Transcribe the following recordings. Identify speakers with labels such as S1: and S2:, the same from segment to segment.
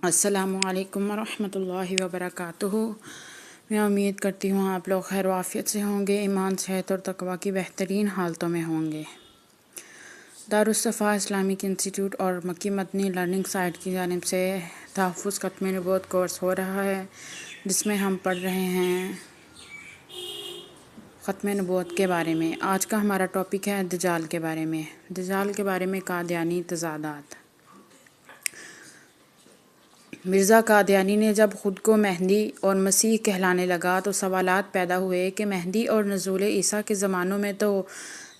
S1: السلام علیکم ورحمۃ اللہ وبرکاتہ۔ میں امید کرتی ہوں آپ لوگ خیر و عافیت سے ہوں گے، ایمان، صحت اور تقوی کی بہترین حالتوں میں ہوں گے۔ دارالصفا اسلامک انسٹیٹیوٹ اور مکی مدنی لرننگ سائٹ کی جانب سے تحفظ ختم نبوت کورس ہو رہا ہے، جس میں ہم پڑھ رہے ہیں ختم نبوت کے بارے میں۔ آج کا ہمارا ٹاپک ہے دجال کے بارے میں۔ دجال کے بارے میں قادیانی تضادات۔ مرزا قادیانی نے جب خود کو مہدی اور مسیح کہلانے لگا تو سوالات پیدا ہوئے کہ مہدی اور نزول عیسیٰ کے زمانوں میں تو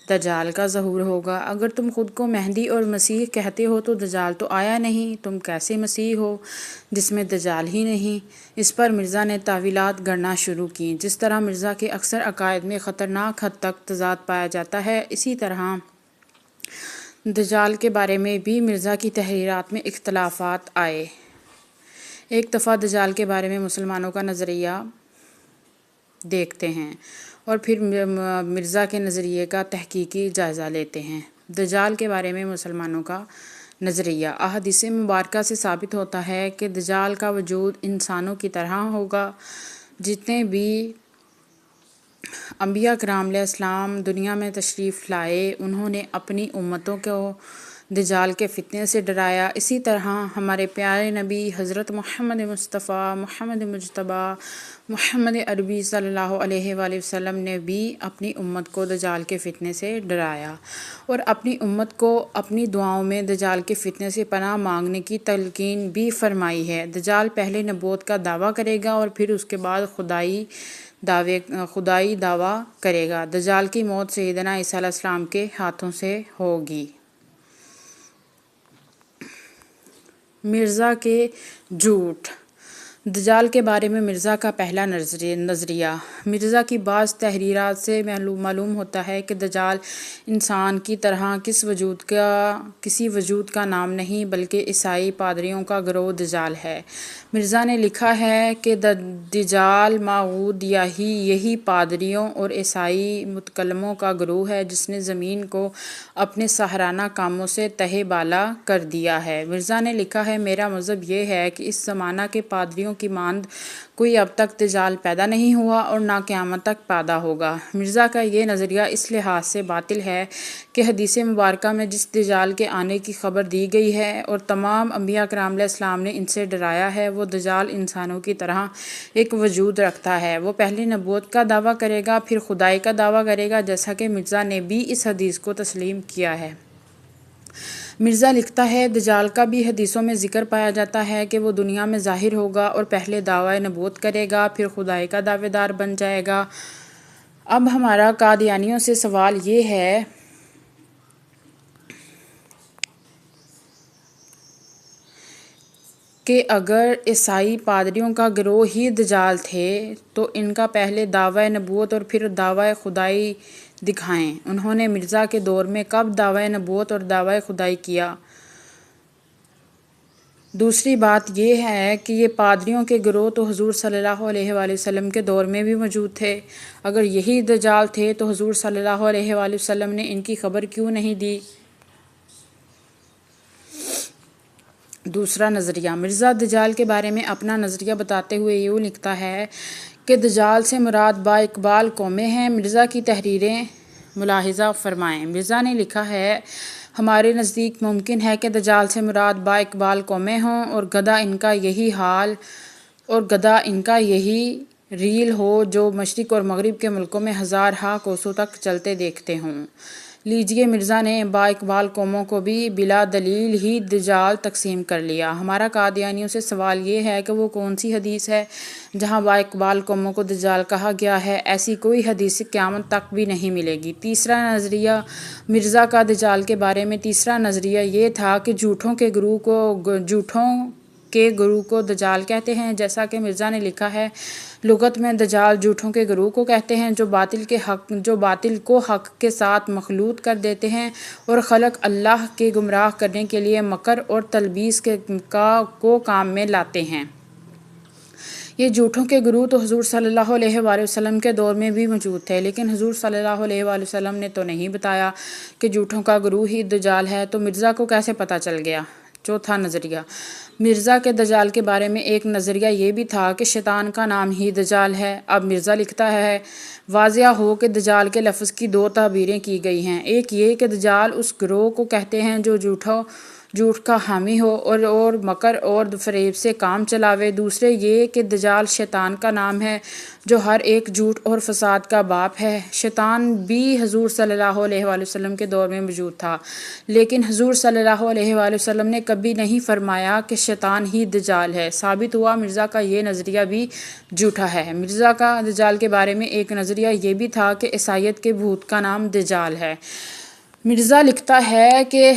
S1: دجال کا ظہور ہوگا۔ اگر تم خود کو مہدی اور مسیح کہتے ہو تو دجال تو آیا نہیں، تم کیسے مسیح ہو جس میں دجال ہی نہیں؟ اس پر مرزا نے تاویلات گھڑنا شروع کیں۔ جس طرح مرزا کے اکثر عقائد میں خطرناک حد تک تضاد پایا جاتا ہے، اسی طرح دجال کے بارے میں بھی مرزا کی تحریرات میں اختلافات آئے۔ ایک دفعہ دجال کے بارے میں مسلمانوں کا نظریہ دیکھتے ہیں اور پھر مرزا کے نظریے کا تحقیقی جائزہ لیتے ہیں۔ دجال کے بارے میں مسلمانوں کا نظریہ۔ احادیث مبارکہ سے ثابت ہوتا ہے کہ دجال کا وجود انسانوں کی طرح ہوگا۔ جتنے بھی انبیاء کرام علیہ السلام دنیا میں تشریف لائے، انہوں نے اپنی امتوں کو دجال کے فتنے سے ڈرایا۔ اسی طرح ہمارے پیارے نبی حضرت محمد مصطفیٰ، محمد مجتبیٰ، محمد عربی صلی اللہ علیہ وآلہ وسلم نے بھی اپنی امت کو دجال کے فتنے سے ڈرایا اور اپنی امت کو اپنی دعاؤں میں دجال کے فتنے سے پناہ مانگنے کی تلقین بھی فرمائی ہے۔ دجال پہلے نبوت کا دعویٰ کرے گا اور پھر اس کے بعد خدائی دعویٰ کرے گا۔ دجال کی موت سیدنا عیسیٰ علیہ السلام کے ہاتھوں سے ہوگی۔ مرزا کے جھوٹ۔ دجال کے بارے میں مرزا کا پہلا نظریہ۔ مرزا کی بعض تحریرات سے معلوم ہوتا ہے کہ دجال انسان کی طرح کسی وجود کا نام نہیں بلکہ عیسائی پادریوں کا گروہ دجال ہے۔ مرزا نے لکھا ہے کہ دجال موعود یہی پادریوں اور عیسائی متکلموں کا گروہ ہے جس نے زمین کو اپنے سحرانہ کاموں سے تہہ بالا کر دیا ہے۔ مرزا نے لکھا ہے، میرا مذہب یہ ہے کہ اس زمانہ کے پادریوں کی مانند کوئی اب تک دجال پیدا نہیں ہوا اور نہ قیامت تک پیدا ہوگا۔ مرزا کا یہ نظریہ اس لحاظ سے باطل ہے کہ حدیث مبارکہ میں جس دجال کے آنے کی خبر دی گئی ہے اور تمام انبیاء کرام علیہ السلام نے ان سے ڈرایا ہے، وہ دجال انسانوں کی طرح ایک وجود رکھتا ہے۔ وہ پہلے نبوت کا دعویٰ کرے گا، پھر خدائی کا دعویٰ کرے گا، جیسا کہ مرزا نے بھی اس حدیث کو تسلیم کیا ہے۔ مرزا لکھتا ہے، دجال کا بھی حدیثوں میں ذکر پایا جاتا ہے کہ وہ دنیا میں ظاہر ہوگا اور پہلے دعویٰ نبوت کرے گا، پھر خدائی کا دعوے دار بن جائے گا۔ اب ہمارا قادیانیوں سے سوال یہ ہے کہ اگر عیسائی پادریوں کا گروہ ہی دجال تھے تو ان کا پہلے دعویٰ نبوت اور پھر دعویٰ خدائی دکھائیں۔ انہوں نے مرزا کے دور میں کب دعویٰ نبوت اور دعویٰ خدائی کیا؟ دوسری بات یہ ہے کہ یہ پادریوں کے گروہ تو حضور صلی اللہ علیہ وآلہ وسلم کے دور میں بھی موجود تھے۔ اگر یہی دجال تھے تو حضور صلی اللہ علیہ وآلہ وسلم نے ان کی خبر کیوں نہیں دی؟ دوسرا نظریہ۔ مرزا دجال کے بارے میں اپنا نظریہ بتاتے ہوئے یوں لکھتا ہے کہ دجال سے مراد با اقبال قومیں ہیں۔ مرزا کی تحریریں ملاحظہ فرمائیں۔ مرزا نے لکھا ہے، ہمارے نزدیک ممکن ہے کہ دجال سے مراد با اقبال قومیں ہوں اور گدھا ان کا یہی ریل ہو جو مشرق اور مغرب کے ملکوں میں ہزارہا کوسوں تک چلتے دیکھتے ہوں۔ لیجئے، مرزا نے با اقبال قوموں کو بھی بلا دلیل ہی دجال تقسیم کر لیا۔ ہمارا قادیانیوں سے سوال یہ ہے کہ وہ کون سی حدیث ہے جہاں با اقبال قوموں کو دجال کہا گیا ہے؟ ایسی کوئی حدیث قیامت تک بھی نہیں ملے گی۔ تیسرا نظریہ مرزا کا دجال کے بارے میں تیسرا نظریہ یہ تھا کہ جھوٹوں کے گروہ کو دجال کہتے ہیں۔ جیسا کہ مرزا نے لکھا ہے، لغت میں دجال جھوٹوں کے گروہ کو کہتے ہیں جو باطل کو حق کے ساتھ مخلوط کر دیتے ہیں اور خلق اللہ کے گمراہ کرنے کے لیے مکر اور تلبیس کو کام میں لاتے ہیں۔ یہ جھوٹوں کے گروہ تو حضور صلی اللہ علیہ وآلہ وسلم کے دور میں بھی موجود تھے، لیکن حضور صلی اللہ علیہ وآلہ وسلم نے تو نہیں بتایا کہ جھوٹوں کا گروہ ہی دجال ہے، تو مرزا کو کیسے پتہ چل گیا؟ چوتھا نظریہ مرزا کے دجال کے بارے میں ایک نظریہ یہ بھی تھا کہ شیطان کا نام ہی دجال ہے۔ اب مرزا لکھتا ہے واضح ہو کہ دجال کے لفظ کی دو تعبیریں کی گئی ہیں، ایک یہ کہ دجال اس گروہ کو کہتے ہیں جو جھوٹ کا حامی ہو اور مکر اور فریب سے کام چلاوے، دوسرے یہ کہ دجال شیطان کا نام ہے جو ہر ایک جھوٹ اور فساد کا باپ ہے۔ شیطان بھی حضور صلی اللہ علیہ وآلہ وسلم کے دور میں موجود تھا، لیکن حضور صلی اللہ علیہ وآلہ وسلم نے کبھی نہیں فرمایا کہ شیطان ہی دجال ہے۔ ثابت ہوا مرزا کا یہ نظریہ بھی جھوٹا ہے۔ مرزا کا دجال کے بارے میں ایک نظریہ یہ بھی تھا کہ عیسائیت کے بھوت کا نام دجال ہے۔ مرزا لکھتا ہے کہ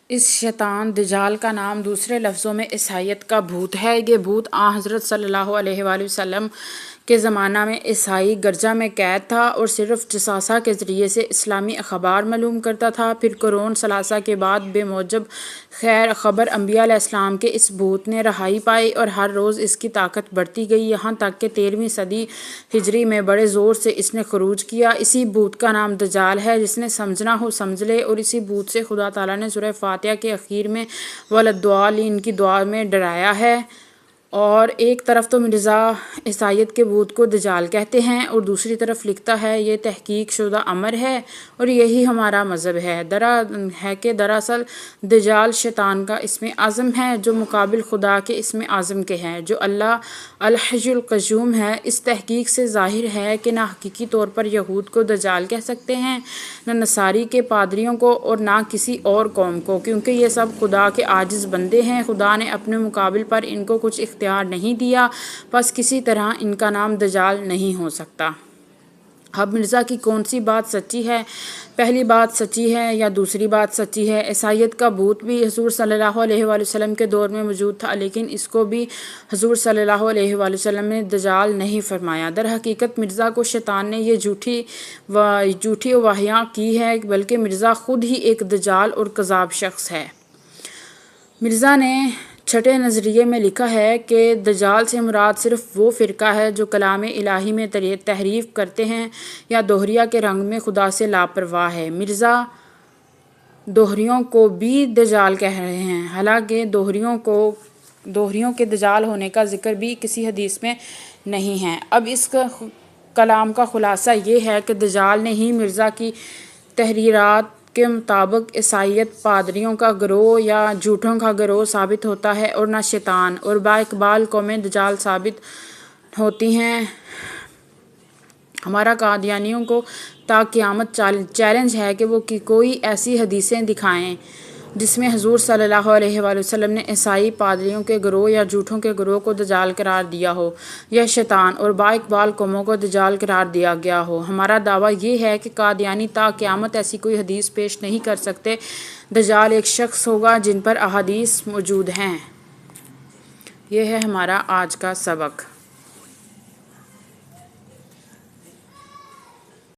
S1: اس شیطان دجال کا نام دوسرے لفظوں میں عیسائیت کا بھوت ہے۔ یہ بھوت حضرت صلی اللہ علیہ وآلہ وسلم کے زمانہ میں عیسائی گرجا میں قید تھا اور صرف جساسہ کے ذریعے سے اسلامی اخبار معلوم کرتا تھا۔ پھر قرون ثلاثہ کے بعد بے موجب خیر خبر انبیاء علیہ السلام کے اس بھوت نے رہائی پائی اور ہر روز اس کی طاقت بڑھتی گئی، یہاں تک کہ 13ویں صدی ہجری میں بڑے زور سے اس نے خروج کیا۔ اسی بھوت کا نام دجال ہے۔ جس نے سمجھنا ہو سمجھ لے۔ اور اسی بھوت سے خدا تعالیٰ نے سورہ فاتحہ کے اخیر میں وَلَضَّالِّینَ کی دعا میں ڈرایا ہے۔ اور ایک طرف تو مرزا عیسائیت کے بھوت کو دجال کہتے ہیں اور دوسری طرف لکھتا ہے یہ تحقیق شدہ امر ہے اور یہی ہمارا مذہب ہے کہ دراصل دجال شیطان کا اسم اعظم ہے جو مقابل خدا کے اسم اعظم کے ہے جو اللہ الحی القیوم ہے۔ اس تحقیق سے ظاہر ہے کہ نہ حقیقی طور پر یہود کو دجال کہہ سکتے ہیں، نہ نصاری کے پادریوں کو اور نہ کسی اور قوم کو، کیونکہ یہ سب خدا کے عاجز بندے ہیں۔ خدا نے اپنے مقابل پر ان کو کچھ اختیار نہیں دیا، پس کسی طرح ان کا نام دجال نہیں ہو سکتا۔ اب مرزا کی کون سی بات سچی ہے؟ پہلی بات سچی ہے یا دوسری بات سچی ہے؟ عیسائیت کا بھوت بھی حضور صلی اللہ علیہ وآلہ وسلم کے دور میں موجود تھا، لیکن اس کو بھی حضور صلی اللہ علیہ وآلہ وسلم نے دجال نہیں فرمایا۔ در حقیقت مرزا کو شیطان نے یہ جھوٹی واہیاں کی ہے، بلکہ مرزا خود ہی ایک دجال اور کذاب شخص ہے۔ مرزا نے چھٹے نظریے میں لکھا ہے کہ دجال سے مراد صرف وہ فرقہ ہے جو کلام الہی میں تحریف کرتے ہیں یا دوہریہ کے رنگ میں خدا سے لاپرواہ ہے۔ مرزا دوہریوں کو بھی دجال کہہ رہے ہیں، حالانکہ دوہریوں کے دجال ہونے کا ذکر بھی کسی حدیث میں نہیں ہے۔ اب اس کلام کا خلاصہ یہ ہے کہ دجال نے ہی مرزا کی تحریرات کے مطابق عیسائیت پادریوں کا گروہ یا جھوٹوں کا گروہ ثابت ہوتا ہے اور نہ شیطان، اور با اقبال قومیں دجال ثابت ہوتی ہیں۔ ہمارا قادیانیوں کو تا قیامت چیلنج ہے کہ وہ کوئی ایسی حدیثیں دکھائیں جس میں حضور صلی اللہ علیہ وآلہ وسلم نے عیسائی پادریوں کے گروہ یا جھوٹوں کے گروہ کو دجال قرار دیا ہو یا شیطان اور با اقبال قوموں کو دجال قرار دیا گیا ہو۔ ہمارا دعویٰ یہ ہے کہ قادیانی تا قیامت ایسی کوئی حدیث پیش نہیں کر سکتے۔ دجال ایک شخص ہوگا جن پر احادیث موجود ہیں۔ یہ ہے ہمارا آج کا سبق۔